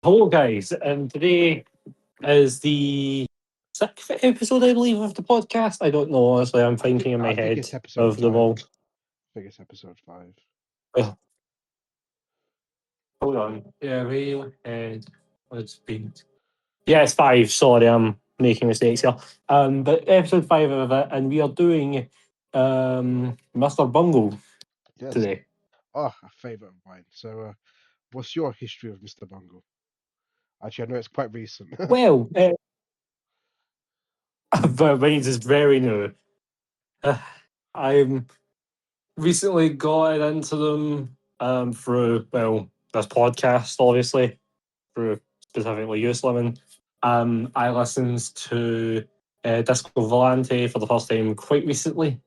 Hello, guys, and today is the sixth episode, I believe, of the podcast. I don't know, honestly. I'm thinking in my I think head it's episode of them five. all. I think it's episode five. Uh, Hold on. Yeah, real head. Let's be. Yeah, it's five. Sorry, I'm making mistakes here. But episode five of it, and we are doing Mr. Bungle Yes. today. Oh, a favourite of mine. So, what's your history of Mr. Bungle? Actually, I know it's quite recent. Well, but mine's is very new. Uh, I'm recently got into them through this podcast, obviously through specifically you, Slimming. I listened to Disco Volante for the first time quite recently.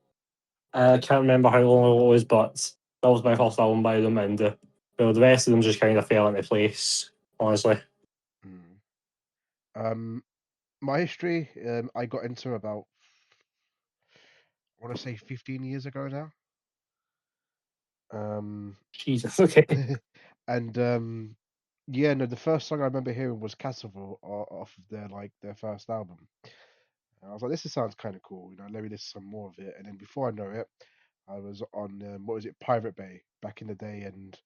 I can't remember how long it was, but that was my first album by them, and the rest of them just kind of fell into place. Honestly, Hmm. Um, my history, I got into about, I want to say 15 years ago now. Um, Jesus. Okay. and yeah, no, the first song I remember hearing was Castle off of their first album. And I was like, sounds kind of cool, let me listen to some more of it. And then before I know it, I was on what was it, Pirate Bay back in the day, and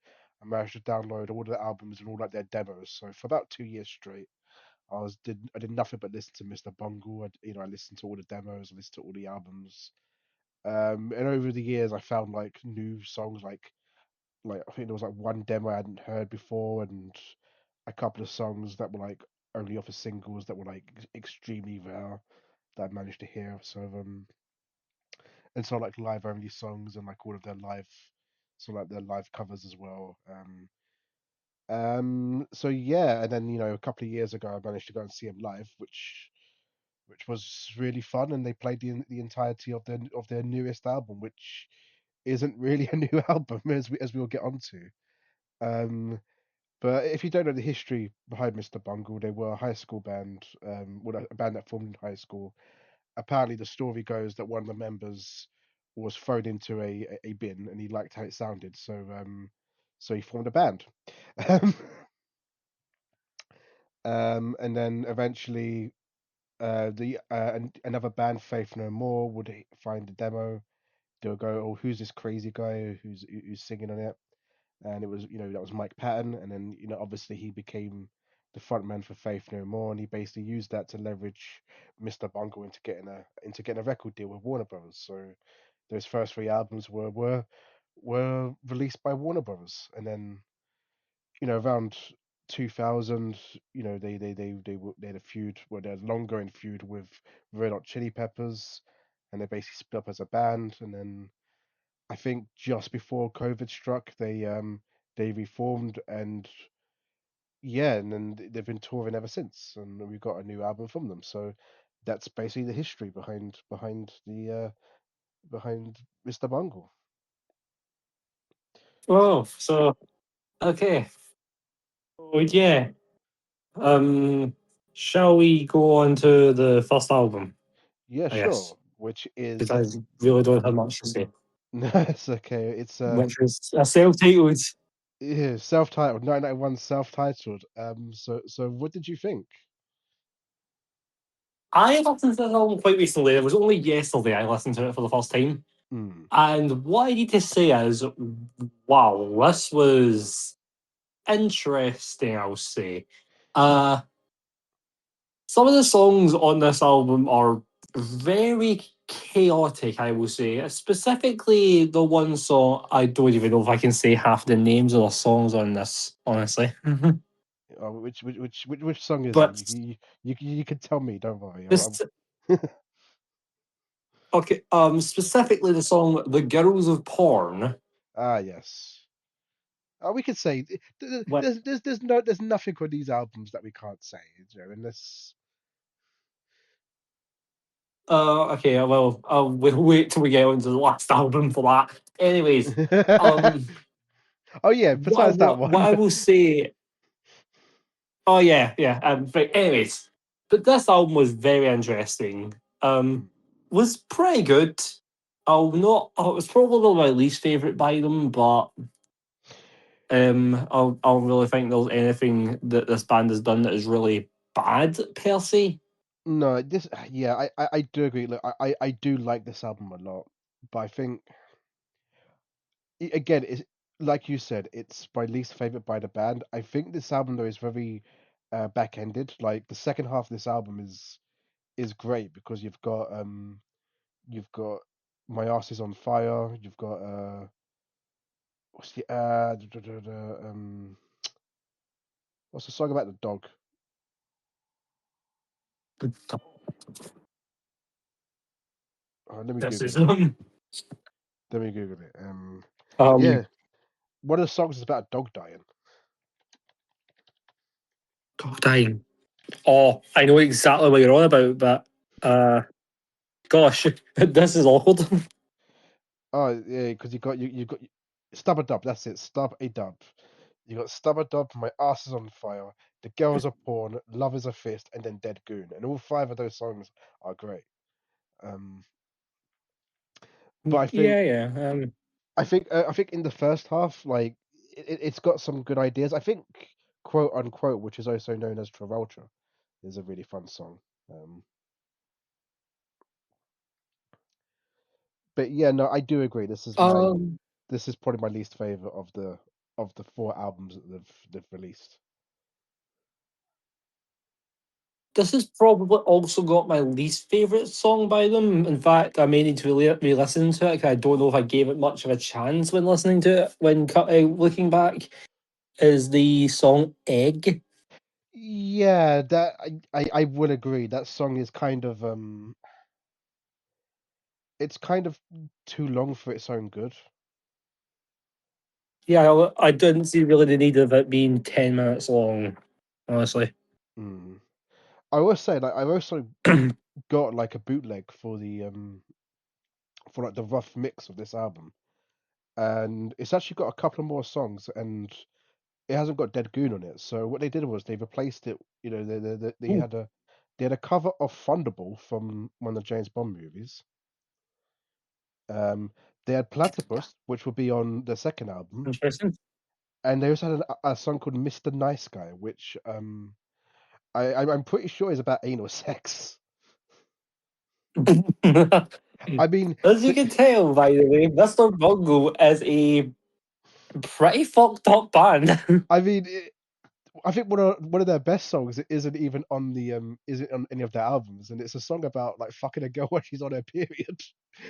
I managed to download all the albums and all like their demos. So for about 2 years straight, I did nothing but listen to Mr. Bungle. I listened to all the demos, I listened to all the albums. And over the years, I found like new songs, like I think there was like one demo I hadn't heard before, and a couple of songs that were like only off of singles that were like extremely rare that I managed to hear. So and so like live only songs and like all of their live, so like their live covers as well. So yeah, and then a couple of years ago I managed to go and see him live, which was really fun, and they played the entirety of their newest album, which isn't really a new album as we'll get onto. Um, but if you don't know the history behind Mr. Bungle, they were a high school band, a band that formed in high school. Apparently the story goes that one of the members was thrown into a bin and he liked how it sounded, so he formed a band. um, and then eventually another band, Faith No More, would find the demo. They'll go, oh, who's this crazy guy who's singing on it? And it was, that was Mike Patton, and then obviously he became the frontman for Faith No More, and he basically used that to leverage Mr. Bungle into getting a record deal with Warner Brothers. So those first three albums were released by Warner Brothers, and then around 2000, they had a feud, where they had longer in feud with Red Hot Chili Peppers, and they basically split up as a band, and then I think just before COVID struck, they reformed, and yeah, and then they've been touring ever since, and we got a new album from them. So that's basically the history behind Mr. Bungle. Oh, so okay. Oh yeah. Um, shall we go on to the first album? Yeah, I guess. sure. Which Because is I really don't have much to say. no, it's okay. It's Which is a self-titled. yeah, self-titled, 1991 self-titled. So what did you think? I listened to this album quite recently. It was only yesterday I listened to it for the first time. Hmm. And what I need to say is, wow, this was interesting, I'll say. Uh, some of the songs on this album are very chaotic, I will say. Specifically, the one song, I don't even know if I can say half the names of the songs on this, honestly. Which song is it? But You can tell me. Don't worry. this, okay, specifically the song "The Girls of Porn." Ah, yes. We could say What? there's nothing on these albums that we can't say, unless. Okay, well, we'll wait till we get onto the last album for that. Anyways, um, Oh yeah. Besides that what one. I will say. Oh yeah, yeah. But anyways, but this album was very interesting. Was pretty good. I'll not. Oh, it was probably my least favorite by them, but I don't really think there's anything that this band has done that is really bad per se. No, this yeah, I do agree. Look, I do like this album a lot, but I think again, it's like you said, it's my least favorite by the band. I think this album though is very back-ended. Like the second half of this album is great because you've got My Ass Is on Fire, you've got what's the what's the song about the dog? Let me This Google is it. Let me Google it. um Yeah, one of the songs is about a dog dying. dying. Oh, I know exactly what you're on about, but gosh, this is old. Oh yeah, because you got Stub a Dub. That's it. Stub a Dub. You got Stub a Dub. My Ass Is on Fire. The Girls Are Porn. Love Is a Fist, and then Dead Goon. And all five of those songs are great. Um, but Yeah, yeah. I think in the first half, like it's got some good ideas. I think quote unquote, which is also known as Travolta, is a really fun song. Um, but yeah, no, I do agree. Um, This is probably my least favorite of the four albums that they've released. this has probably also got my least favorite song by them. In fact, I may need to re-listen to it 'cause I don't know if I gave it much of a chance when listening to it. When looking back, is the song "Egg." Yeah, that I would agree. That song is kind of it's kind of too long for its own good. Yeah, I didn't see really the need of it being 10 minutes long. Honestly, Mm. I will say like I've also got like a bootleg for like the rough mix of this album, and it's actually got a couple of more songs, and it hasn't got Dead Goon on it. So what they did was they replaced it. You know, Ooh, they had a cover of Thunderball from one of the James Bond movies. Um, they had Platypus, which will be on the second album, interesting. and they also had a song called Mr Nice Guy, which I'm pretty sure is about anal sex. I mean, As you can tell, by the way, Mr. Bungle is a pretty fucked up band. I mean, I think one of their best songs isn't even on the isn't on any of their albums, and it's a song about like fucking a girl when she's on her period.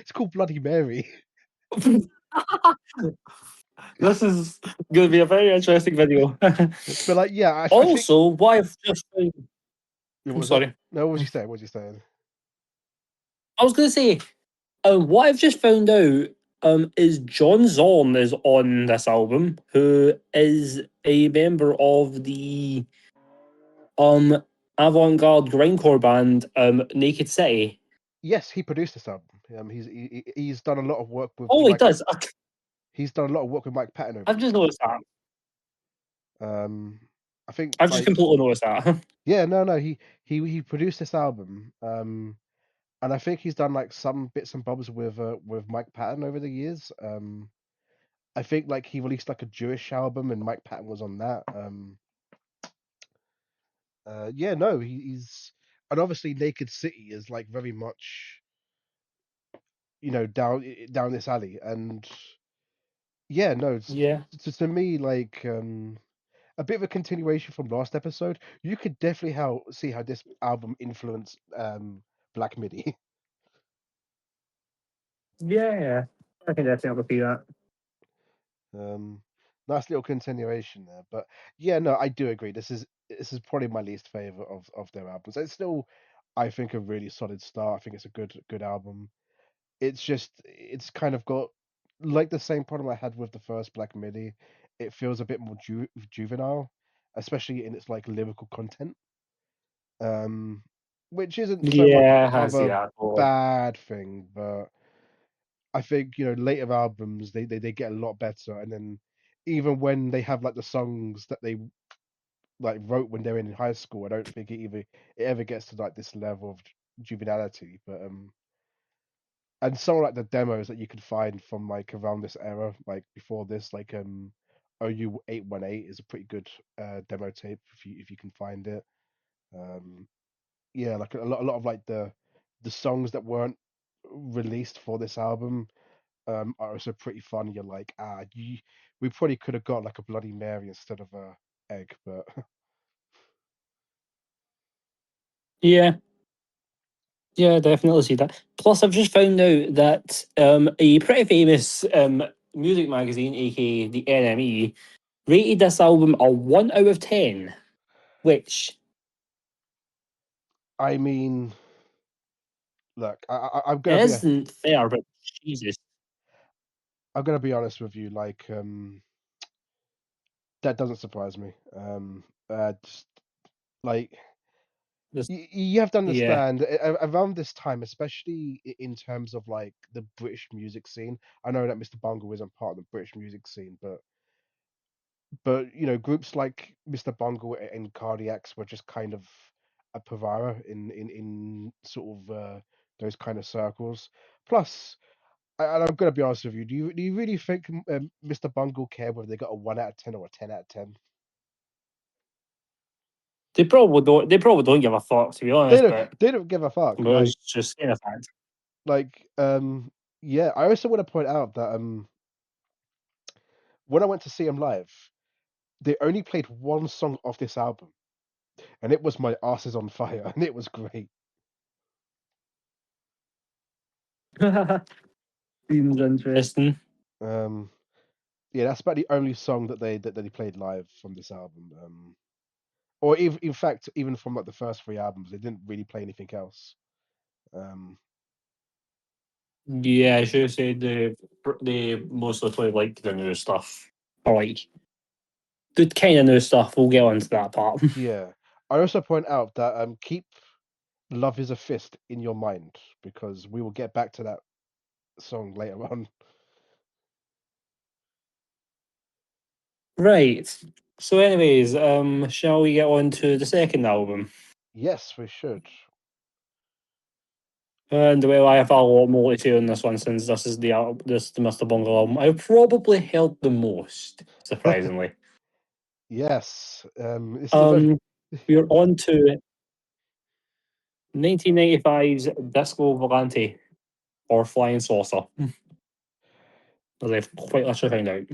It's called Bloody Mary. This is going to be a very interesting video. But like, yeah, I think. Also, what I've just found, What I'm was that? sorry. No, what was you saying? What was you saying? I was going to say, what I've just found out is John Zorn is on this album, who is a member of the um avant-garde grindcore band Naked City. Yes, he produced this album. He's done a lot of work with Oh, he Mike. does. He's done a lot of work with Mike Patton over I've the just years. noticed that. Um, I think I've just like completely noticed that. yeah, no, he produced this album. And I think he's done like some bits and bobs with Mike Patton over the years. I think like he released like a Jewish album and Mike Patton was on that. Yeah, no, he's and obviously Naked City is like very much down this alley and yeah, no, Yeah. to me like a bit of a continuation from last episode. You could definitely see how this album influenced Black Midi. Yeah, yeah. I can definitely see that. Um, nice little continuation there. But yeah, no, I do agree. This is probably my least favorite of their albums. It's still, I think, a really solid start. I think it's a good album. It's just it's kind of got like the same problem I had with the first Black Midi. It feels a bit more juvenile, especially in its like lyrical content. Um, which isn't so much Yeah, I of see a that. Totally. bad thing, but I think later albums they get a lot better, and then even when they have like the songs that they like wrote when they're in high school, I don't think it ever gets to like this level of juvenility. But and some of like the demos that you could find from like around this era, like before this, like OU818 is a pretty good demo tape if you can find it. Um, yeah, like a lot of like the songs that weren't released for this album are also pretty fun. You're like, we probably could have got like a Bloody Mary instead of a egg, but Yeah, yeah, definitely see that. Plus, I've just found out that a pretty famous music magazine, aka the NME, rated this album a 1 out of 10, which I mean, look, I'm gonna be isn't fair, but Jesus. I'm gonna be honest with you. Like, that doesn't surprise me. Just like This, you have to yeah. understand around this time, especially in terms of like the British music scene. I know that Mr. Bungle isn't part of the British music scene, but groups like Mr. Bungle and Cardiacs were just kind of a pariah in sort of those kind of circles. Plus, and I'm gonna be honest with you, do you really think Mr. Bungle cared whether they got a 1 out of 10 or a 10 out of 10? They probably don't give a fuck, to be They honest, don't but they don't give a fuck. it was just saying a fact. Like yeah. I also want to point out that when I went to see him live, they only played one song off this album, and it was "My Ass Is on Fire," and it was great. Seems interesting. Um, yeah, that's about the only song that they played live from this album. Or even in fact, even from like the first three albums, they didn't really play anything else. Um, Yeah, I should have said they mostly play like the new stuff. Or like the kind of new stuff. We'll get onto that part. yeah. I also point out that keep "Love Is a Fist" in your mind because we will get back to that song later on. Right. So anyways, shall we get on to the second album? Yes, we should. And well, I have a lot more to say on this one since this is the Mr. Bungle album I've probably heard the most, surprisingly. Yes. This is a very Um, we're on to 1995's Disco Volante or Flying Saucer, as I've quite literally found out.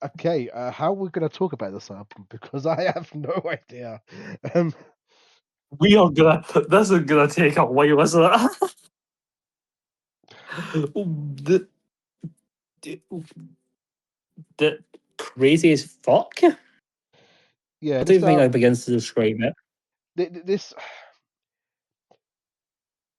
okay. How are we gonna talk about this album? Because I have no idea. Um, We are gonna. This is gonna take a while, isn't it? the, the, the crazy as fuck. I yeah, don't this even think that album. begins to describe it. This.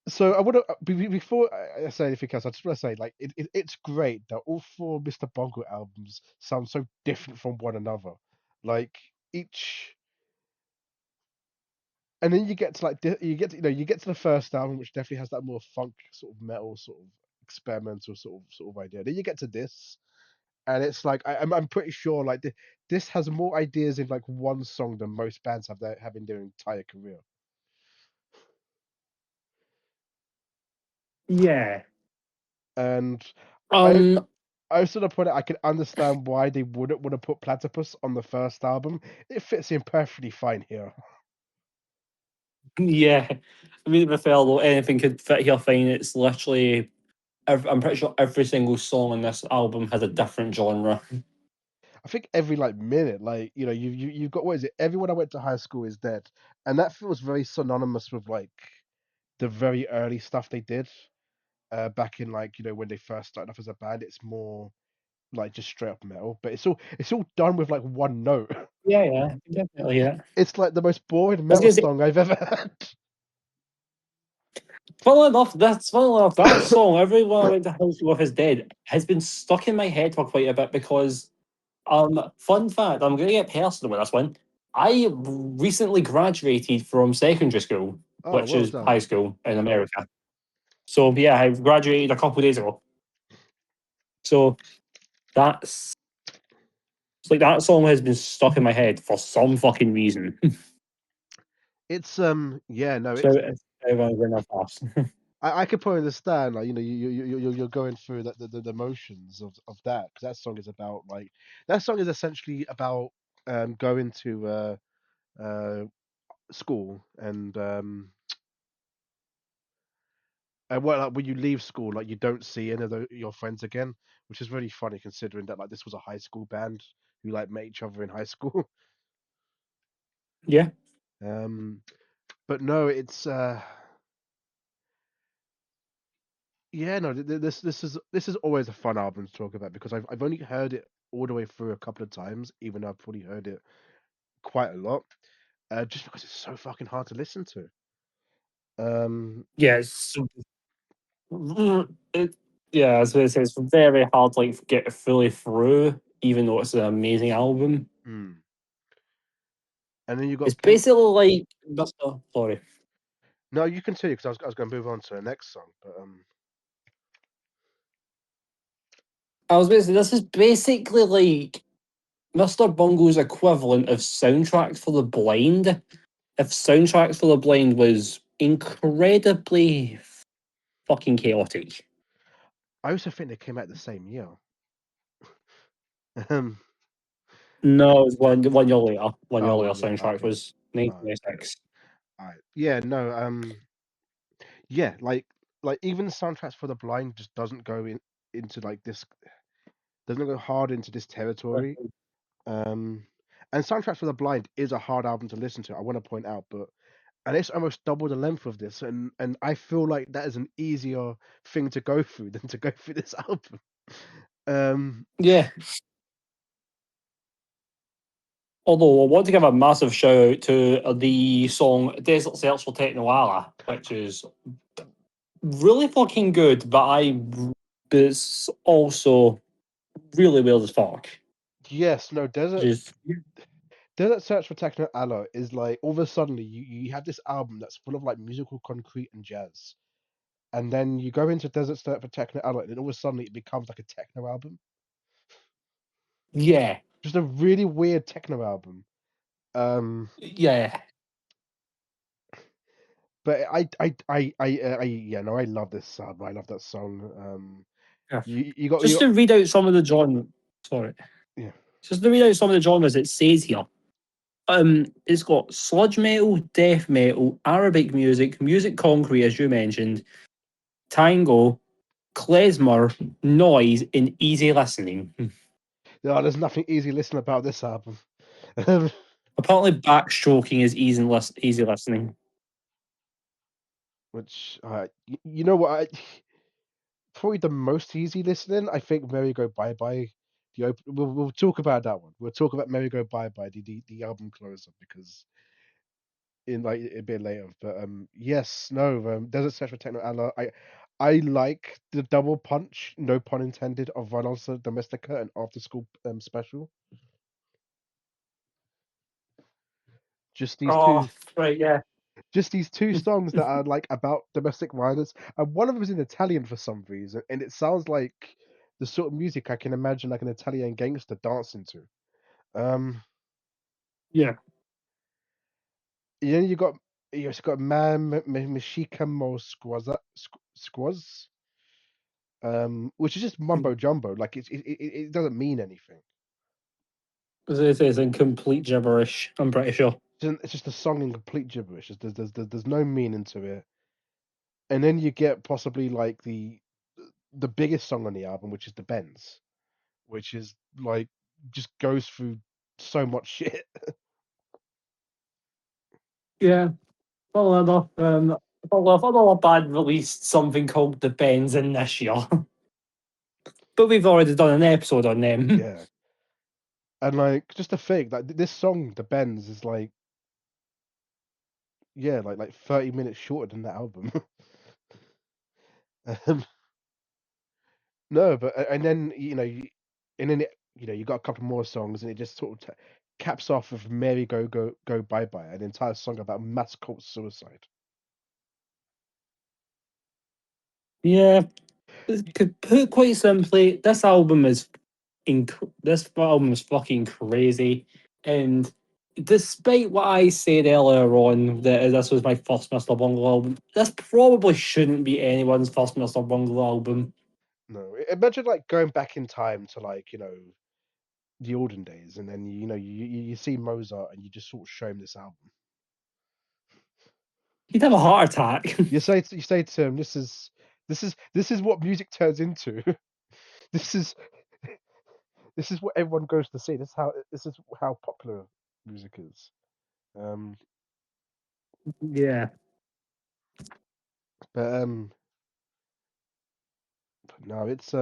So I want to before I say anything else, I just want to say like it's great that all four Mr. Bungle albums sound so different from one another. Like each, and then you get to like you get to, you get to the first album, which definitely has that more funk sort of metal sort of experimental sort of idea. Then you get to this, and it's like I'm pretty sure like this has more ideas in like one song than most bands have in their entire career. Yeah. And I Um. I sort of put it. I can understand why they wouldn't want to put Platypus on the first album. It fits in perfectly fine here. Yeah. I mean, to be fair though, anything could fit here fine. It's literally. I'm pretty sure every single song on this album has a different genre. I think every like minute, like you've got what is it? Everyone I went to high school is dead, and that feels very synonymous with like the very early stuff they did back in like when they first started off as a band. It's more like just straight up metal, but it's all done with like one note. Yeah, yeah, definitely. Yeah. It's like the most boring I was metal gonna say, song I've ever heard. funnily enough, that song, Everyone I Went to High School With Is Dead, has been stuck in my head for quite a bit because, fun fact, I'm going to get personal with this one. I recently graduated from secondary school, Oh, which well is done. high school in America. So, yeah, I graduated a couple of days ago. So, that's, it's like that song has been stuck in my head for some fucking reason. It's yeah, no, So, it's everyone's in their past. I could probably understand, like, you're going through the motions of that, because that song is about, like, that song is essentially about going to uh school, and well, like, when you leave school, like, you don't see any of your friends again, which is really funny considering that, like, this was a high school band who, like, met each other in high school. Yeah. um but no, it's yeah, no, this is always a fun album to talk about, because I've only heard it all the way through a couple of times, even though I've probably heard it quite a lot, just because it's so fucking hard to listen to. Um, Yes. It, yeah, I was going to say it's very hard to like get fully through, even though it's an amazing album. hmm. And then you It's got basically like Mr. Sorry, no, you continue, because I was going to move on to the next song, but I was basically this is basically like Mr. Bungle's equivalent of soundtracks for the blind. If soundtracks for the blind was incredibly fucking chaotic. I also think they came out the same year. Um, No, it was one year later. One year oh, later, one year. soundtrack Okay. was All right. 1996. All right. Yeah. No. Yeah. Like even the soundtracks for the blind just doesn't go into like this. Doesn't go hard into this territory. Um, and soundtracks for the blind is a hard album to listen to. I want to point out, but and it's almost double the length of this, and I feel like that is an easier thing to go through than to go through this album. Um, Yeah. Although I want to give a massive shout out to the song Desert Search for Technoala, which is really fucking good, but it's also really weird as fuck. yes, no, Just Desert Search for Techno Allah is like all of a sudden you have this album that's full of like musical concrete and jazz, and then you go into Desert Search for Techno Allah, and then all of a sudden it becomes like a techno album, yeah, just a really weird techno album. Um, yeah. but yeah, no, I love this album. I love that song. Yeah. You got Just you to read out some of the sorry, yeah. just to read out some of the genres it says here. It's got sludge metal, death metal, Arabic music, music concrete, as you mentioned, tango, klezmer, noise, and easy listening. No, there's nothing easy listening about this album. Um, Apparently, backstroking is easy listening. which you know what, probably the most easy listening. I think "Merry Go Bye Bye." We'll talk about that one. We'll talk about "Merry Go Bye Bye," the album closer, because in like a bit later. But yes, no, Desert Search for Techno Allah. I like the double punch, no pun intended, of Vanosa Domestica and After School special. Just these Oh, two, right, yeah. just these two songs that are like about domestic violence, and one of them is in Italian for some reason, and it sounds like the sort of music I can imagine like an Italian gangster dancing to. Um, Yeah. then you got Man Mashika Mo Squaz, which is just mumbo jumbo. Like it doesn't mean anything. As I say, it's in complete gibberish, I'm pretty sure. It's just a song in complete gibberish. There's no meaning to it. And then you get possibly like the biggest song on the album, which is the Bends, which is like just goes through so much shit. Yeah. Well, another band released something called The Bends in this year. But we've already done an episode on them. Yeah, and like just to think like this song, the Bends, is like yeah, like 30 minutes shorter than the album. um, no, but and then and then you got a couple more songs, and it just sort of caps off with "Mary Go Bye Bye," an entire song about mass cult suicide. Yeah. Could put quite simply, this album is fucking crazy, and despite what I said earlier on, that this was my first Mr. Bungle album, this probably shouldn't be anyone's first Mr. Bungle album. No, imagine like going back in time to like the olden days, and then you see Mozart and you just sort of show him this album. He'd have a heart attack. You say to him, this is what music turns into. this is this is what everyone goes to see. This is how popular music is. Um, Yeah. but no, it's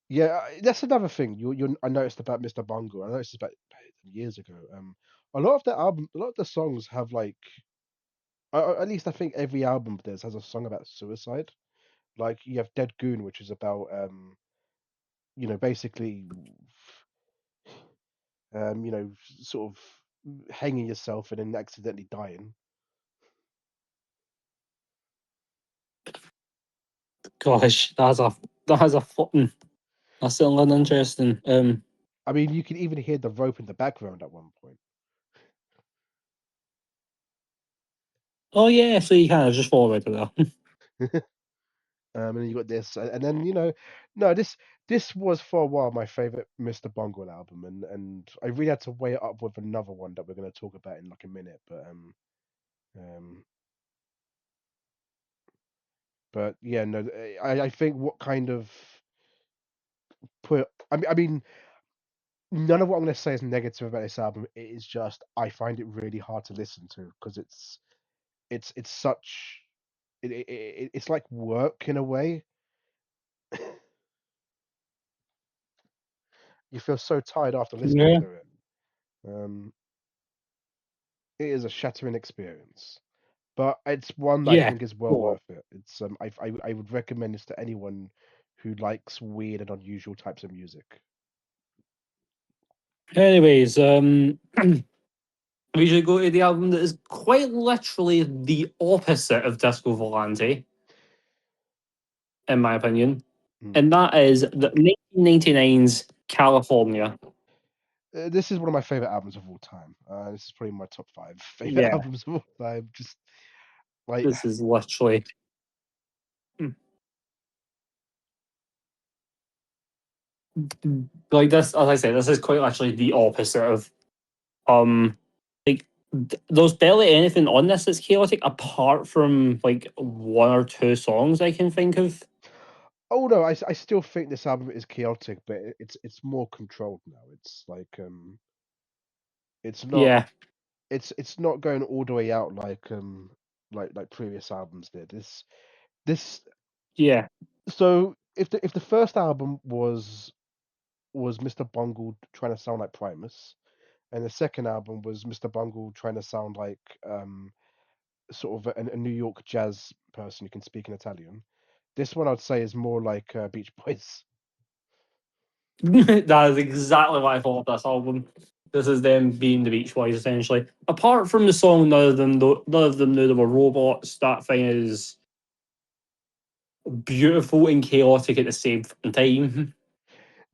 yeah, that's another thing I noticed about Mr. Bungle. I noticed about years ago. A lot of the album, a lot of the songs have like, at least I think every album of theirs has a song about suicide. Like you have Dead Goon, which is about basically um, you know, sort of hanging yourself and then accidentally dying. Gosh, that's a fucking that's something interesting. I mean, you can even hear the rope in the background at one point. Oh yeah, so you kind of just fall right there. And then you got this, and then no, this was for a while my favorite Mr. Bungle album, and I really had to weigh it up with another one that we're going to talk about in like a minute, um, but yeah, no, I think what kind of I mean, none of what I'm going to say is negative about this album. It is just I find it really hard to listen to because it's such it's like work in a way. You feel so tired after listening Yeah. to it. Um, it is a shattering experience, but it's one that I Yeah. think is well Well, worth it. It's I would recommend this to anyone who likes weird and unusual types of music. anyways, we should go to the album that is quite literally the opposite of Disco Volante, in my opinion, Mm. and that is the 1999's California. This is one of my favorite albums of all time. This is probably my top five favorite Yeah, albums of all time. Just like this is literally like this. As I said, this is quite literally the opposite of like there's barely anything on this that's chaotic apart from like one or two songs I can think of. oh no, I still think this album is chaotic, but it's more controlled now. It's like it's not Yeah, it's not going all the way out like previous albums did. This yeah. so if the first album was Mr. Bungle trying to sound like Primus, and the second album was Mr. Bungle trying to sound like sort of a New York jazz person who can speak in Italian. This one I'd say is more like Beach Boys. That is exactly what I thought of this album. This is them being the Beach Boys essentially. Apart from the song, none of them knew they were robots. That thing is beautiful and chaotic at the same time.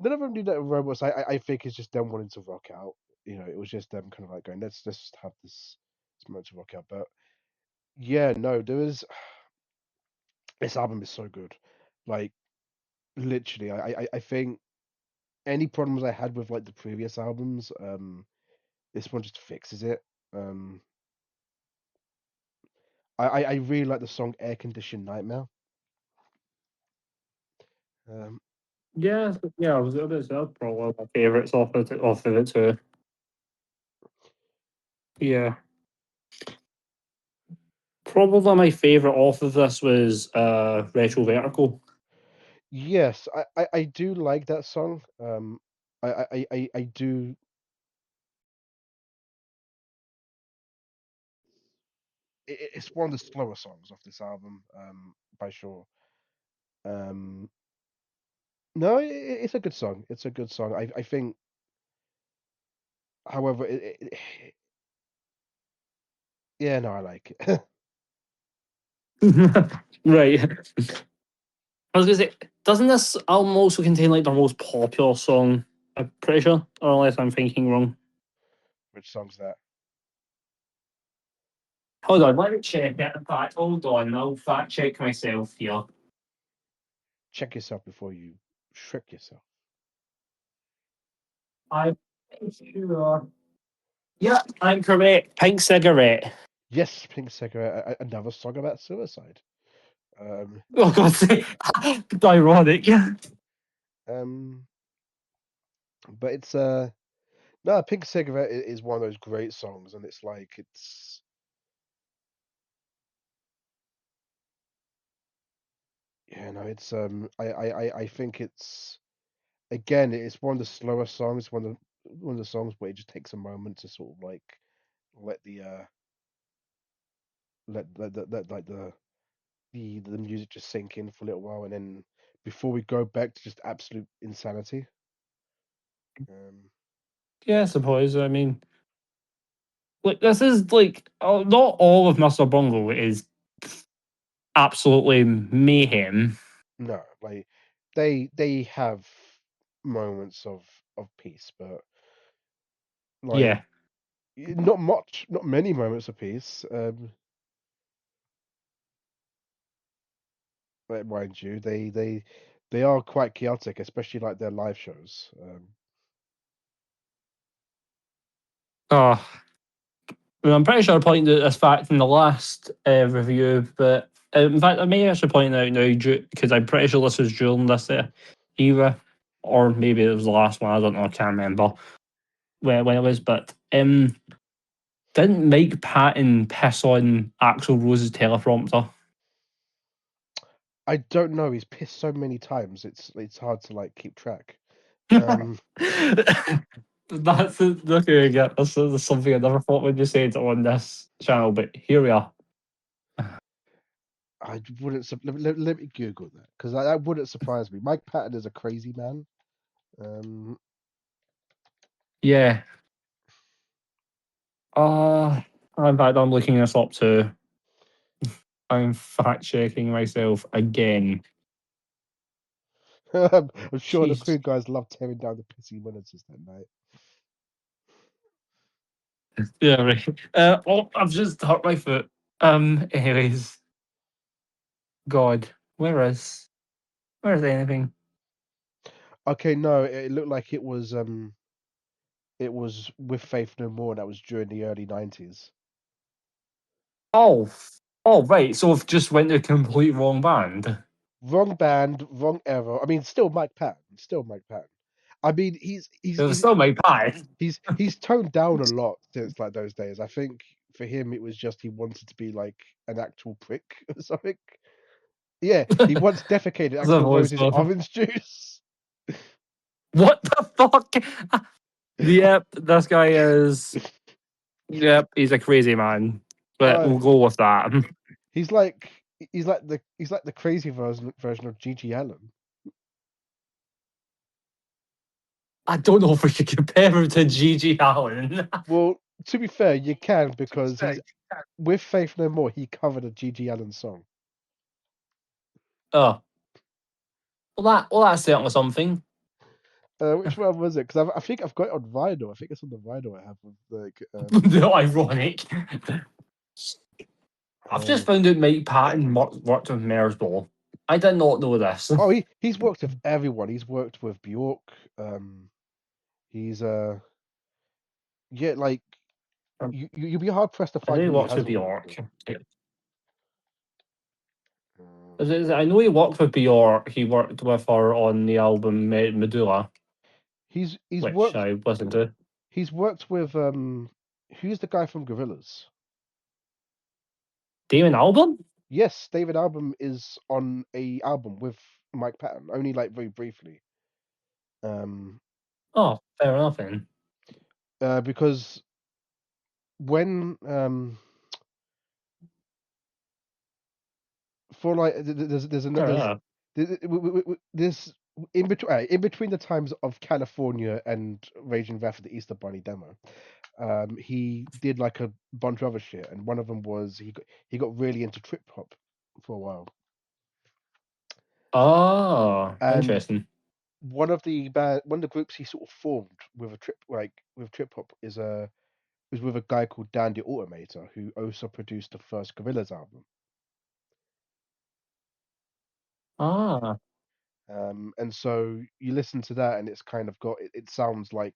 None of them do that with robots. I think it's just them wanting to rock out. It was just them kind of like going, let's just have this moment to rock out. But yeah, no, there is this album is so good. Like literally, I think any problems I had with like the previous albums, this one just fixes it. Um, I really like the song "Air Conditioned Nightmare." Um, Yeah, I was a bit sad. Probably my favourites off of it too. Yeah, probably my favourite off of this was Retro Vertical. yes, I do like that song. I do. It's one of the slower songs off this album, by sure. Um, no, it's a good song. It's a good song. I think, however, yeah, no, I like it. Right. I was gonna say, doesn't this album also contain like their most popular song? I'm pretty sure, or unless I'm thinking wrong. Which song's that? Hold on, let me check it. In fact, hold on, I'll fact check myself here. Check yourself before you trick yourself. I'm sure. Yeah, I'm correct. Pink cigarette. Yes, Pink Cigarette, another song about suicide. Um, Oh God's sake, ironic. um, but it's no, Pink Cigarette is one of those great songs, and it's like it's yeah, no, it's I think it's again it's one of the slower songs, one of the songs where it just takes a moment to sort of like let the let like the music just sink in for a little while, and then before we go back to just absolute insanity. Um, Yeah, I suppose. I mean, like this is like not all of Mr Bungle is absolutely mayhem. no, like they have moments of peace, but like Yeah, not much, not many moments of peace. But mind you, they are quite chaotic, especially like their live shows. oh, well, I'm pretty sure I pointed out this fact in the last review, but in fact, I may actually point it out now because I'm pretty sure this was during this era, or maybe it was the last one. I don't know. I can't remember when it was, but didn't Mike Patton piss on Axl Rose's teleprompter? I don't know. He's pissed so many times. It's hard to like keep track. Um, That's okay. Yeah, that's something I never thought when you said on this channel, but here we are. I wouldn't. Let me Google that because that wouldn't surprise me. Mike Patton is a crazy man. Um, Yeah. Uh in fact, I'm looking this up too. I'm fact checking myself again. I'm sure the Jeez. crew guys love tearing down the pissy monitors that night. Yeah, right. Oh, I've just hurt my foot. Anyways, God, where is anything? Okay, no, it looked like it was with Faith No More. That was during the early 90s. Oh, oh, right. So I've just went to a complete wrong band. Wrong band, wrong era. I mean, still Mike Patton. Still Mike Patton. I mean, It was still my band. he's toned down a lot since like those days. I think for him it was just he wanted to be like an actual prick or something. Yeah, he once defecated The Axl voice Rose's of orange juice. what the fuck? Yep, this guy is. Yep, he's a crazy man. But Oh, we'll go with that. he's like he's like the crazy version of Gigi Allen. I don't know if we should compare him to Gigi Allen. Well, to be fair, you can because he's with Faith No More. He covered a Gigi Allen song. Oh, well, that's certainly something. Which one was it? Because I think I've got it on vinyl. I think it's on the vinyl I have of like No, ironic. I've uh, just found out Mike Patton worked with Mersball. I did not know this. oh, he's worked with everyone. He's worked with Bjork. He's yeah, like you'd be hard pressed to I know find he who he works with hasn't worked Bjork. with. Uh, I know he worked with Bjork. He worked with her on the album Medulla, he's which worked I listened to. he's worked with who's the guy from Gorillaz? Damon Albarn? Yes, David Album is on a album with Mike Patton, only like very briefly. Um, Oh, fair enough then. because when for like Fair enough. there's in between the times of California and Raging Wrath of the Easter Bunny demo, he did like a bunch of other shit, and one of them was he got really into trip hop for a while, Oh, and interesting. one of the groups he sort of formed with a trip like with trip hop is was with a guy called Dan the Automator, who also produced the first Gorillaz album. Ah, And so you listen to that, and it's kind of got it sounds like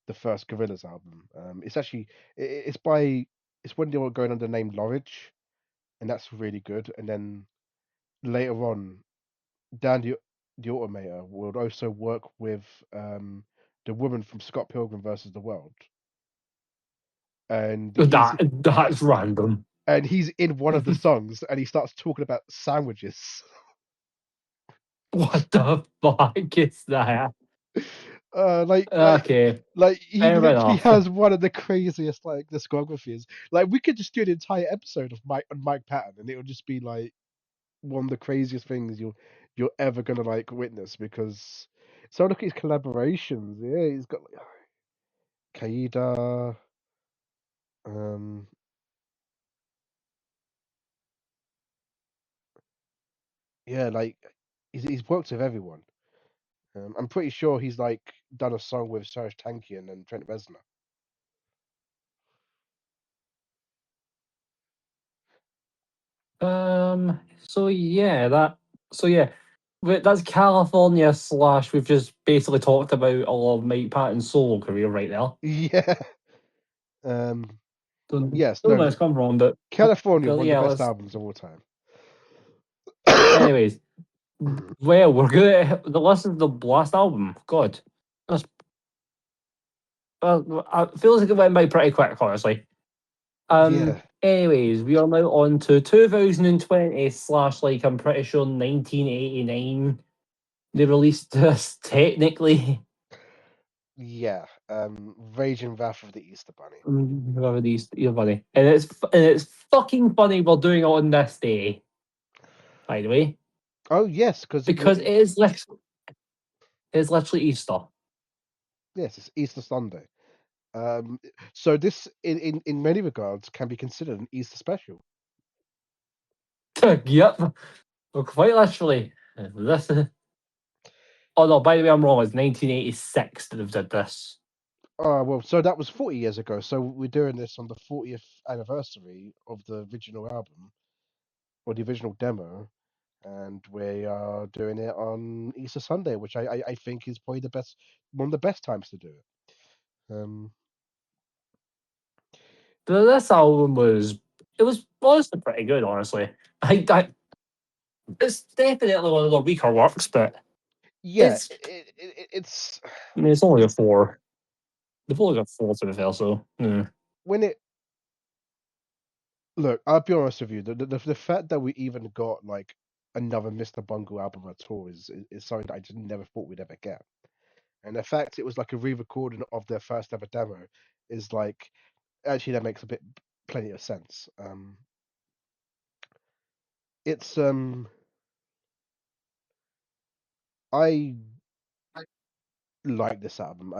the first Gorillaz album. It's actually it's by it's when they were going under the name Norwich, and that's really good. And then later on, Dan the Automator would also work with the woman from Scott Pilgrim versus the World, and that's random. he's in one of the songs, and he starts talking about sandwiches. What the fuck is that? Uh, like like Okay, he fair literally enough. has one of the craziest like discographies. Like we could just do an entire episode of Mike Patton, and it would just be like one of the craziest things you're ever gonna like witness. Because so look at his collaborations. Yeah, he's got like Kaida. Um, yeah, like he's worked with everyone. I'm pretty sure he's like done a song with Serj Tankian and Trent Reznor. So yeah, so yeah, that's California slash. We've just basically talked about a lot of Mike Patton's solo career right there. Yeah. Um, Don't yes, know no, where it's come from, but California, one of the yeah, best let's. albums of all time. Anyways, well, we're good. The listen to the last album. God, that's. I feels like it went by pretty quick, honestly. Yeah, Anyways, we are now on to 2020 slash like I'm pretty sure 1989. They released this technically. yeah. Rage and Wrath of the Easter Bunny. Whoever these, you're funny, and it's fucking funny we're doing it on this day. By the way, Oh yes, because because it's literally Easter. yes, it's Easter Sunday. So this, in many regards, can be considered an Easter special. Yep, well, quite literally. This. Oh no, by the way, I'm wrong. It's 1986 that they've did this. Oh well, so that was 40 years ago. So we're doing this on the 40th anniversary of the original album or the original demo, and we are doing it on Easter Sunday, which I think is probably the best, one of the best times to do it. This album was honestly pretty good. Honestly, I it's definitely one of the weaker works, but Yeah, it's it's I mean it's only a four. They've only got four to be fair, so yeah. when it look. I'll be honest with you. The fact that we even got like another Mr Bungle album at all is something that I just never thought we'd ever get. And the fact it was like a re-recording of their first ever demo is like actually that makes a bit plenty of sense. It's I like this album.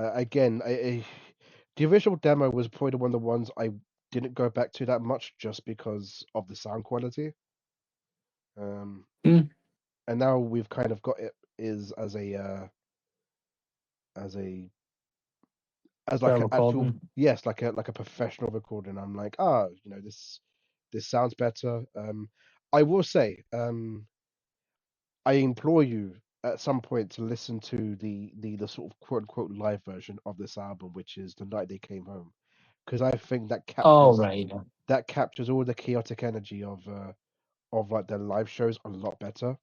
The original demo was probably one of the ones I didn't go back to that much just because of the sound quality. Um, Mm, and now we've kind of got it is as a as like better an actual recording. yes, like a professional recording. I'm like, ah, this sounds better. I will say, I implore you at some point to listen to the sort of quote unquote live version of this album, which is The Night They Came Home, because I think Oh right, yeah. that captures all the chaotic energy of like their live shows a lot better.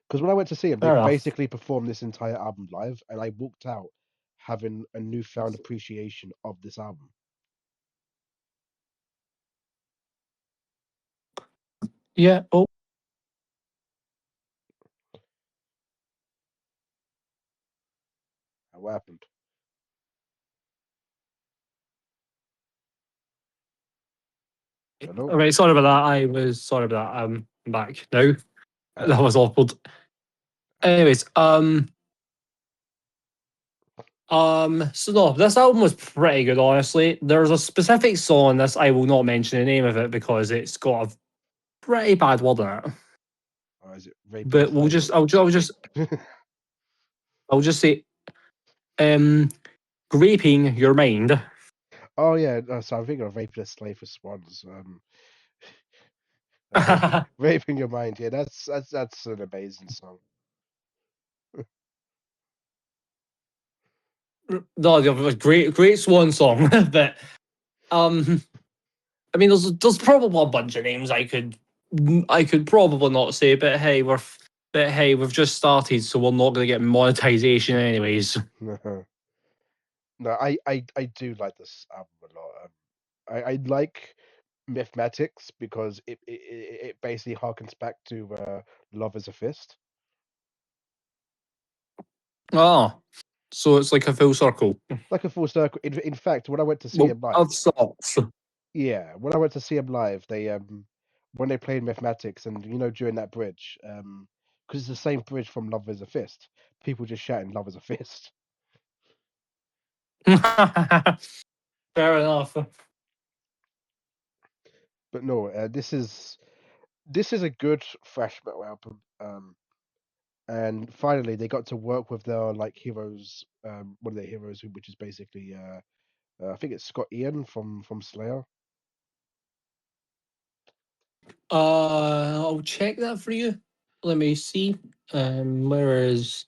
Because when I went to see them, they Fair enough. basically performed this entire album live, and I walked out having a newfound appreciation of this album. Yeah. Oh, What happened? Hello? all right. Sorry about that. I was sorry about that. I'm back now. That was awkward. Anyways, so no, this album was pretty good, honestly. There's a specific song, this I will not mention the name of it because it's got a pretty bad word in it. Or is it rape and But slavery? I'll just say, um, graping your mind. Oh yeah, so I'm thinking of Raping a Slave for Swans. Raping Your Mind. Yeah, that's an amazing song. No, a great swan song. But um, I mean, there's probably a bunch of names I could probably not say, but hey, we've just started, so we're not going to get monetization anyways. No, I do like this album a lot. I like Mathematics because it basically harkens back to Love Is a Fist. Oh, so it's like a full circle. Like a full circle. In fact, when I went to see Well, him live, of sorts. yeah, when I went to see him live, they when they played Mathematics and during that bridge, because it's the same bridge from Love Is a Fist, people just shouting Love Is a Fist. Fair enough. But no, this is a good thrash metal album. And finally they got to work with their like heroes, one of their heroes, which is basically I think it's Scott Ian from Slayer. I'll check that for you. Let me see. Where is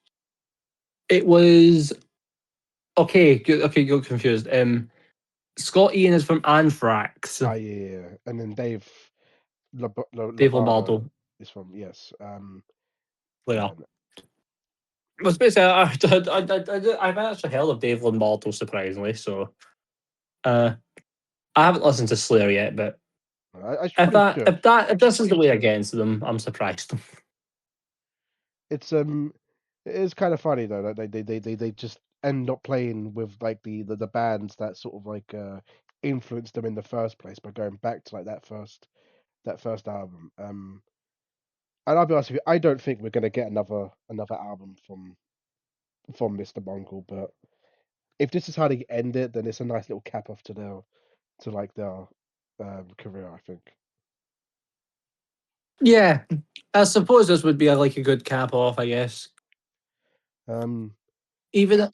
it? Was okay. Good. Okay, got confused. Scott Ian is from Anthrax. Ah, yeah, yeah, yeah. And then Dave Dave Lombardo Lombardo. is from, yes, Yeah. yeah. Well, basically, I've actually heard of Dave Lombardo surprisingly. So, uh, I haven't listened to Slayer yet, but I if probably that should. if that if this is the way against them, I'm surprised. It's it is kind of funny though that they just end up playing with like the bands that sort of like influenced them in the first place by going back to like that first album. And I'll be honest with you, I don't think we're gonna get another album from Mr. Bungle, but if this is how they end it, then it's a nice little cap off to their career, I think. Yeah, I suppose this would be like a good cap off. I guess Um, even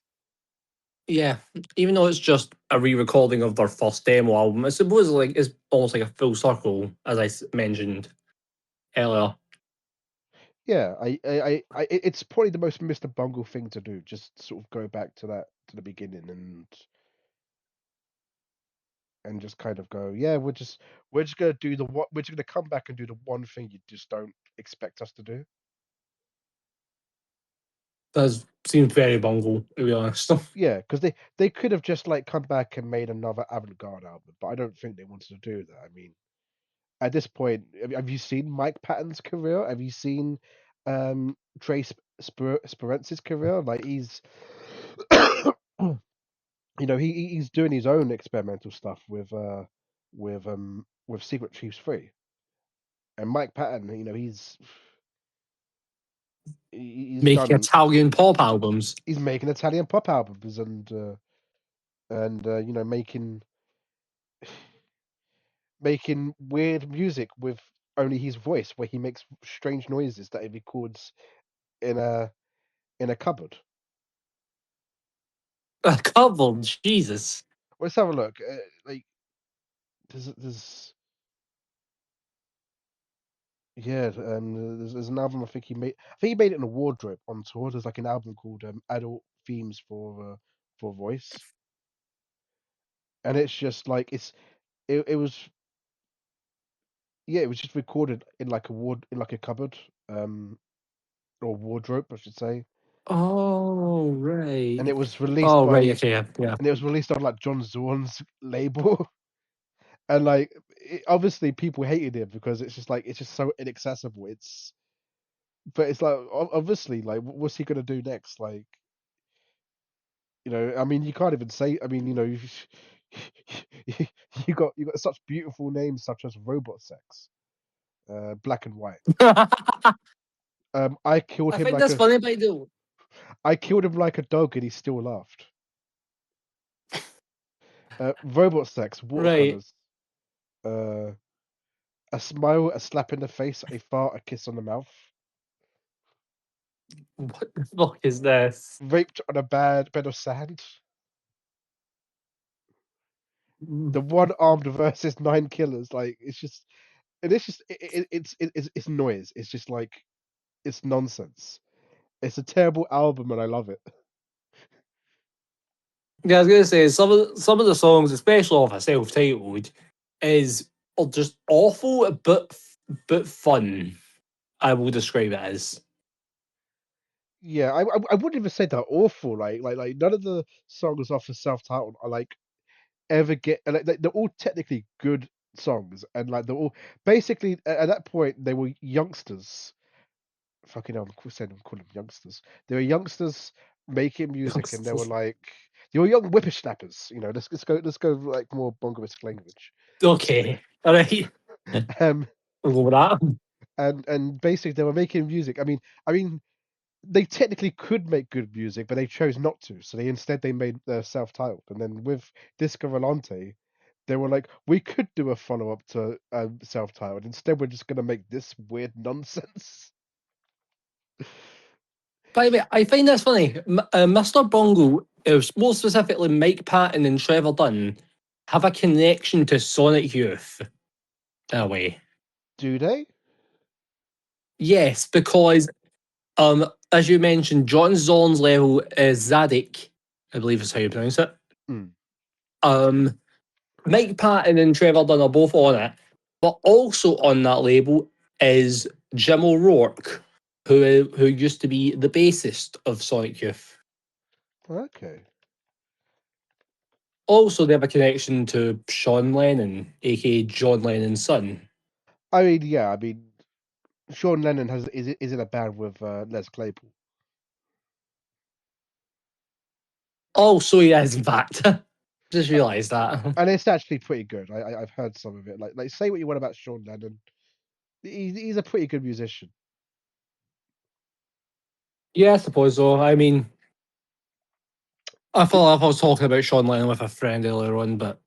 yeah, even though it's just a re-recording of their first demo album, I suppose like it's almost like a full circle, as mentioned earlier. yeah, it's probably the most Mr. Bungle thing to do. Just sort of go back to the beginning and just kind of go, yeah, we're just gonna do the what we're just gonna come back and do the one thing you just don't expect us to do. That seems very bungle, to be honest. Yeah, because they could have just like come back and made another avant-garde album, but I don't think they wanted to do that. I mean, at this point, have you seen Mike Patton's career? Have you seen Trey Sperance's career? Like he's he's doing his own experimental stuff with Secret Chiefs 3. And Mike Patton, he's Making done Italian pop albums. he's making Italian pop albums and making weird music with only his voice, where he makes strange noises that he records in a cupboard. A couple, Jesus. Let's have a look. Like there's yeah, there's an album I think he made. I think he made it in a wardrobe on tour. There's like an album called Adult Themes for Voice, and it's just like it was yeah, it was just recorded in like a cupboard, um, or wardrobe, I should say, Oh and right. it was released Oh right. on Okay. Yeah. Yeah. like John Zorn's label, and like obviously people hated it because it's just so inaccessible. But it's like obviously like what's he gonna do next? Like I mean, you can't even say. I mean, you got such beautiful names such as Robot Sex, Black and White. I killed I him think like that's a funny, but do I killed him like a dog, and he still laughed. Robot Sex, right. Watercolors, uh, a smile, a slap in the face, a fart, a kiss on the mouth. What the fuck is this? Raped on a bad bed of sand. The one armed versus nine killers. Like it's just, and it's just it's noise. It's just like it's nonsense. It's a terrible album, and I love it. Yeah, I was gonna say some of the songs, especially off a self-titled, is are just awful but fun. I will describe it as. Yeah, I wouldn't even say they're awful. Like none of the songs off of self-titled are like ever get like they're all technically good songs, and like they're all basically at that point they were youngsters. Fucking hell, I'm calling them youngsters. They were youngsters making music, and they were young whippersnappers. You know, let's go like more bongoistic language. Okay, all right, Um, we'll go with that. and basically they were making music. I mean, they technically could make good music, but they chose not to. So they made their self-titled, and then with Disco Volante, they were like, we could do a follow-up to self-titled. Instead, we're just gonna make this weird nonsense. By the way, I find this funny. Mr. Bungle, more specifically Mike Patton and Trevor Dunn, have a connection to Sonic Youth in a way. Do they? Yes, because as you mentioned, John Zorn's level is Zadig, I believe is how you pronounce it. Mm. Um, Mike Patton and Trevor Dunn are both on it, but also on that label is Jim O'Rourke, who used to be the bassist of Sonic Youth. Okay. Also, they have a connection to Sean Lennon, aka John Lennon's son. I mean, yeah. I mean, Sean Lennon is in a band with Les Claypool, Also, he is, in fact. Just realised that. and it's actually pretty good. I've heard some of it. Like say what you want about Sean Lennon, he's a pretty good musician. Yeah, I suppose so. I mean, I D- thought I was talking about Sean Lennon with a friend earlier on, but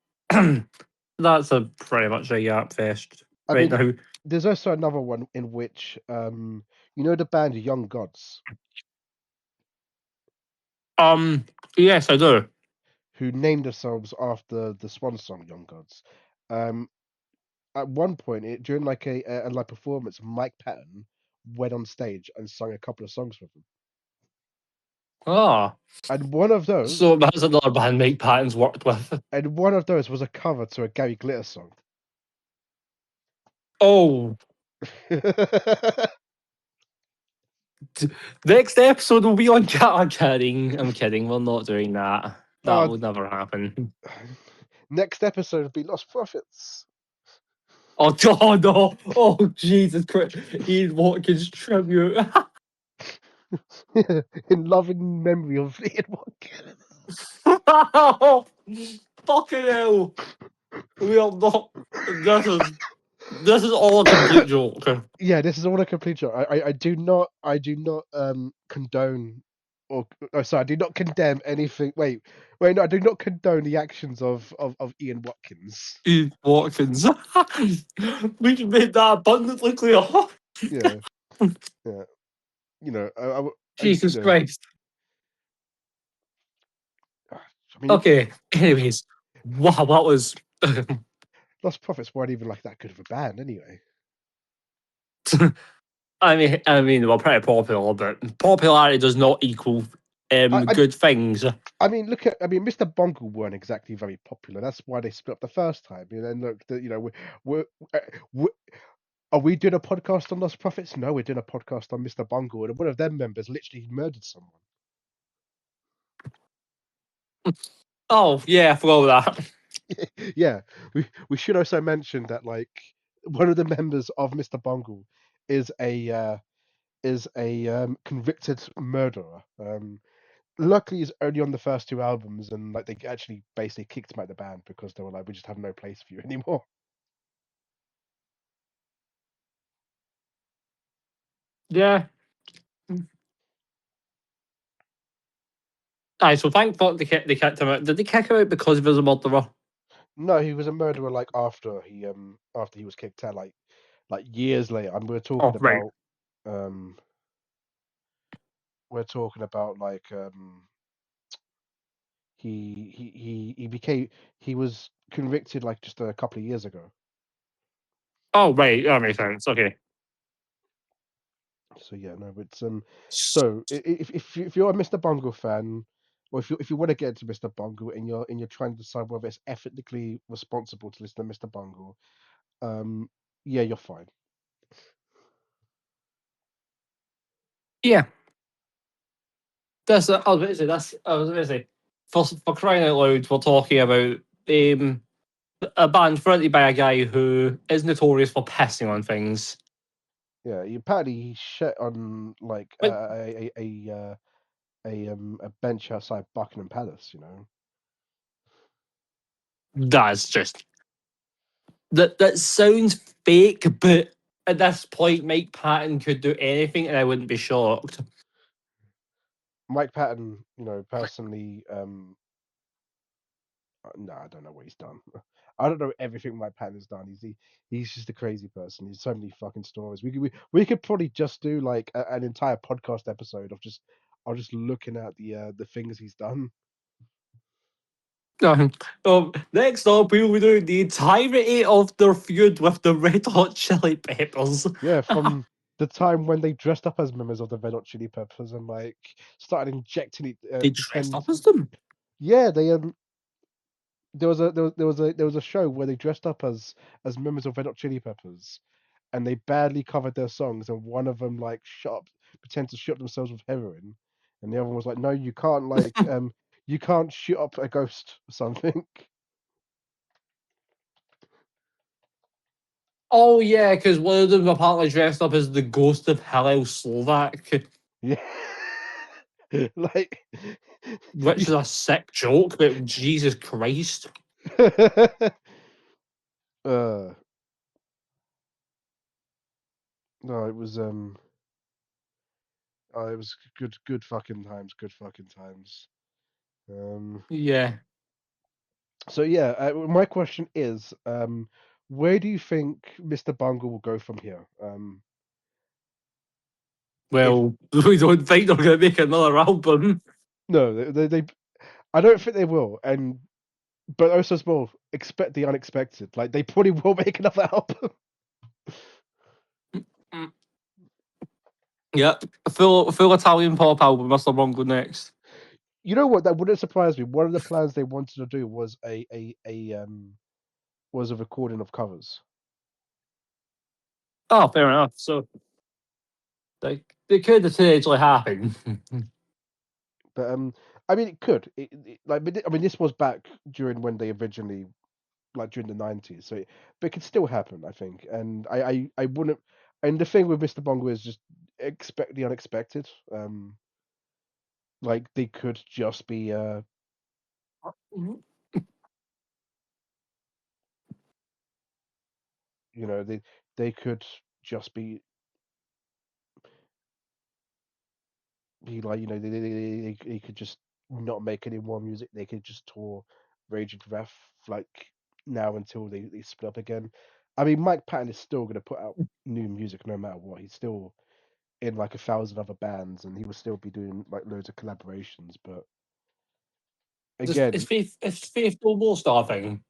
that's a pretty much a yap fest I right mean, now. there's also another one in which you know the band Young Gods, Um, yes, I do. who named themselves after the Swan song Young Gods. Um, at one point, during like a live performance, Mike Patton went on stage and sung a couple of songs with them, Ah, and one of those so that's another band Mike Patton's worked with. was a cover to a Gary Glitter song. Oh, next episode will be on cat. I'm kidding. I'm kidding. We're not doing that. That uh, will never happen. next episode will be Lost Prophets. Oh, oh no! Oh Jesus Christ! Ian Watkins tribute. In loving memory of Ian Watkins. Fucking hell! We are not. This is all a complete joke. Yeah, this is all a complete joke. I do not condone or oh, sorry, I do not condemn anything. Wait, no, I do not condone the actions of Ian Watkins. Ian Watkins. We can make that abundantly clear. Yeah, yeah. You know, Jesus Christ. I mean, Okay. Anyways, wow, that was. Lost Prophets weren't even like that good of a band anyway. I mean, they were pretty popular, but popularity does not equal I, I, good things. I mean, Mr. Bungle weren't exactly very popular. That's why they split up the first time. You know, and look, we're, uh, we are we doing a podcast on Lost Prophets? No, we're doing a podcast on Mr. Bungle, and one of them members literally murdered someone. Oh yeah, I forgot about that. Yeah, we should also mention that like one of the members of Mr. Bungle is a convicted murderer. Luckily, he's only on the first two albums, and like they actually basically kicked him out of the band because they were like, we just have no place for you anymore. Yeah. Aye, so thank fuck they kicked him out. Did they kick him out because he was a murderer? No, he was a murderer like after he was kicked out like years later. And Oh right. um we're talking about like he became he was convicted like just a couple of years ago. Oh, right. That makes sense. Okay. So yeah, no, it's So if you're a Mr. Bungle fan, or if you want to get into Mr. Bungle and you're trying to decide whether it's ethically responsible to listen to Mr. Bungle, um, yeah, you're fine. Yeah. That's. I was about to say. That's. I was about to say. For crying out loud, we're talking about um, a band fronted by a guy who is notorious for pissing on things. Yeah, apparently he shit on like But a bench outside Buckingham Palace. You know. that's just that sounds fake, but at this point, Mike Patton could do anything, and I wouldn't be shocked. Mike Patton, personally, no, I don't know what he's done. I don't know everything Mike Patton has done. He's just a crazy person. He's so many fucking stories. We could probably just do like an entire podcast episode of just looking at the things he's done. Next up, we'll be doing the entirety of their feud with the Red Hot Chili Peppers. Yeah, from the time when they dressed up as members of the Red Hot Chili Peppers and like started injecting it, They dressed pretend. up as them. Yeah, they there was a show where they dressed up as members of Red Hot Chili Peppers, and they badly covered their songs, and one of them like pretend to shoot themselves with heroin, and the other one was like, no, you can't you can't shoot up a ghost or something. Oh yeah, because one of them apparently dressed up as the ghost of Hillel Slovak, Yeah, like which you. is a sick joke. But Jesus Christ, uh, no, it was good fucking times, good fucking times. Um, yeah. so yeah, my question is, where do you think Mr. Bungle will go from here? If Well, we don't think they're going to make another album. No, they I don't think they will, but also as well, expect the unexpected. Like they probably will make another album. Mm. Yep, full Italian pop album. Mr Bungle next. You know what? That wouldn't surprise me. One of the plans they wanted to do was a recording of covers. Oh, fair enough. So they could potentially happen. But I mean, it could. I mean, this was back during when they originally, like during the '90s. But it could still happen, I think. And I wouldn't. And the thing with Mr. Bongo is just expect the unexpected. Like they could just be, they could just be like, they could just not make any more music. They could just tour Raging Wrath like now until they split up again. I mean, Mike Patton is still going to put out new music no matter what. He's still in like 1,000 other bands, and he will still be doing like loads of collaborations. But Is again, Faith No More starting?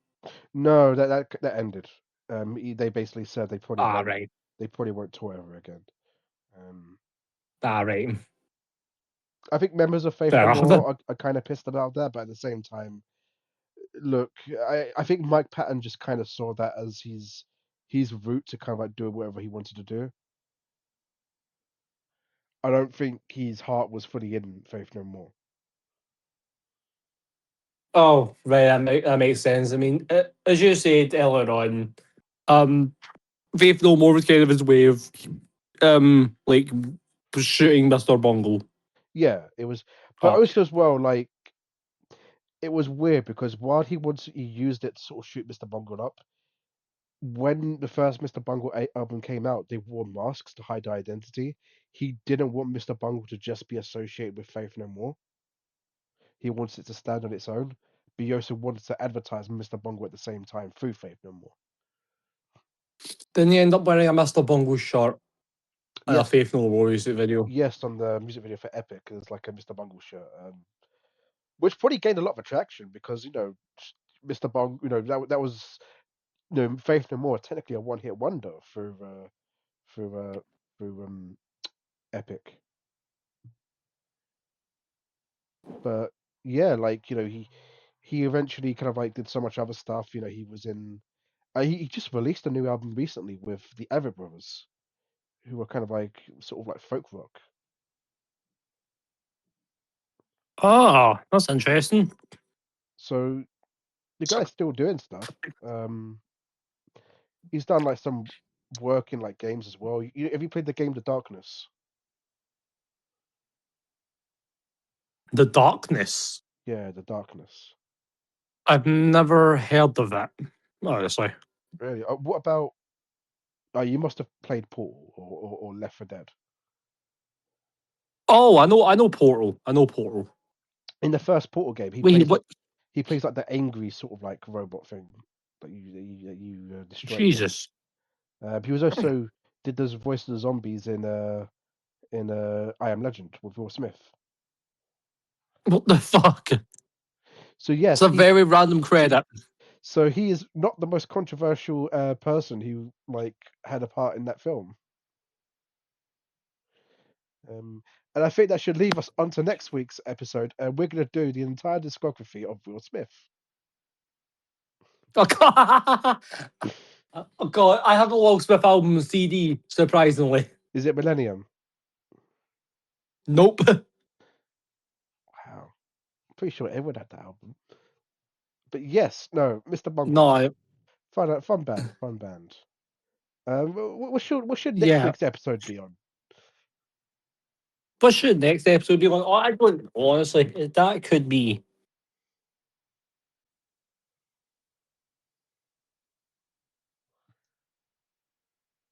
no, that ended. They basically said Ah, right. they probably won't tour ever again. Um, Ah, right. I think members of Faith Fair No enough. More are kind of pissed about that, but at the same time, look, I think Mike Patton just kind of saw that as his route to kind of like do whatever he wanted to do. I don't think his heart was fully in Faith No More. Oh, right. That makes sense. I mean, as you said earlier on, um, Faith No More was kind of his way of, like shooting Mr. Bungle. Yeah, it was, but Up. also as well, like it was weird because while he used it to sort of shoot Mr. Bungle up, when the first Mr. Bungle album came out, they wore masks to hide their identity. He didn't want Mr. Bungle to just be associated with Faith No More. He wanted it to stand on its own, but he also wanted to advertise Mr. Bungle at the same time through Faith No More. Then you end up wearing a Mr. Bungle shirt and a Yes, Faith No More music video. yes, on the music video for Epic, there's like a Mr. Bungle shirt, which probably gained a lot of attraction because Mr. Bungle, that was Faith No More, technically a one-hit wonder through Epic. But yeah, he eventually kind of like did so much other stuff. He was in. He just released a new album recently with the Everett Brothers, who are kind of like sort of like folk rock. Oh, that's interesting. So the guy's still doing stuff. He's done like some work in like games as well. Have you played the game The Darkness? The Darkness. Yeah, The Darkness. I've never heard of it, honestly. Really? What about? Oh, you must have played Portal or Left 4 Dead. Oh, I know Portal. I know Portal. In the first Portal game, Wait, what? he plays like the angry sort of like robot thing that you destroy at the end. Jesus. He was also did those voice of the zombies in I Am Legend with Will Smith. What the fuck? So It's yes, a very random credit. he is not the most controversial person who like had a part in that film. And I think that should leave us onto next week's episode. We're going to do the entire discography of Will Smith. Oh god. Oh god, I have a Will Smith album CD, surprisingly. Is it Millennium? Nope. Wow, pretty sure everyone had that album. But yes, no, Mr. Bungle, No, fun band, fun band. What should next yeah. week's episode be on? What should next episode be on? Oh, I don't honestly. That could be.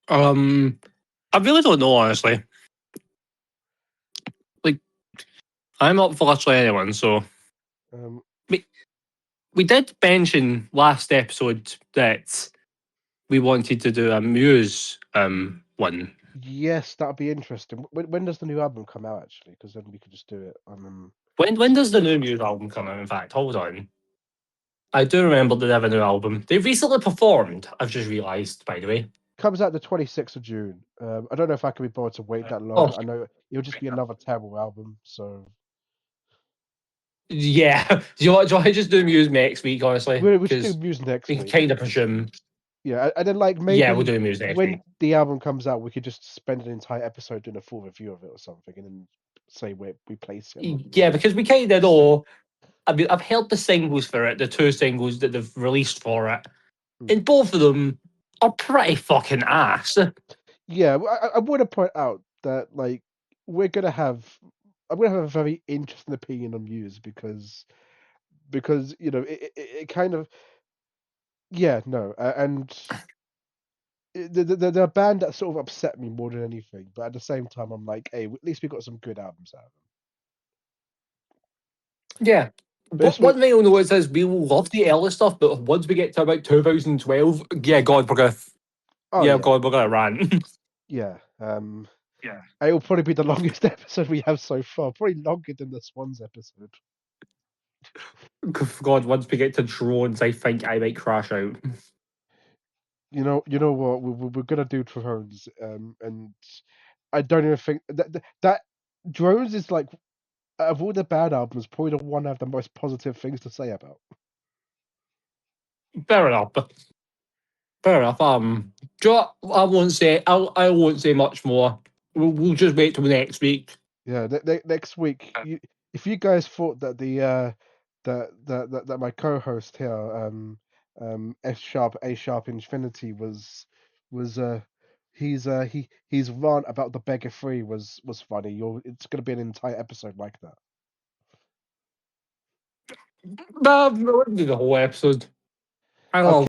I really don't know, honestly. Like, I'm up for literally anyone, so Um, we we did mention last episode that we wanted to do a Muse one. yes, that'd be interesting. When does the new album come out actually? Because then we could just do it on. When does the new Muse album come out? In fact, hold on. I do remember they have a new album. They recently performed. I've just realised, by the way. Comes out the 26th of June. I don't know if I can be bothered to wait that long. Oh, I know it'll just be another terrible album. So yeah. Do I just do Muse next week, honestly? we'll just do Because Muse next we can week. kind of presume. Yeah, and then like Yeah, we'll maybe do Muse next week. when the album comes out, we could just spend an entire episode doing a full review of it or something, and then say where we place it among Yeah, because we kind of know. I mean, I've heard the singles for it, the two singles that they've released for it, and both of them are pretty fucking ass. Yeah, I want to point out that like we're gonna have I'm gonna have a very interesting opinion on Muse because it kind of and they're a band that sort of upset me more than anything, but at the same time I'm like, hey, at least we got some good albums out of them. Yeah. But But so one thing I know is we will love the early stuff, but once we get to about 2012, yeah, God, oh yeah, we're gonna rant. yeah. Yeah. It will probably be the longest episode we have so far, probably longer than the Swans episode. God, once we get to drones, I think I might crash out. You know what? We're gonna do drones, and I don't even think that drones is like out of all the bad albums, probably the one I have the most positive things to say about. Fair enough. Fair enough. I won't say. I won't say much more. We'll just wait till next week. Yeah, next week, if you guys thought that that my co-host here, S sharp A sharp Infinity was he's rant about the Beggar 3 was funny. It's gonna be an entire episode like that. But we'll do the whole episode. I Okay. love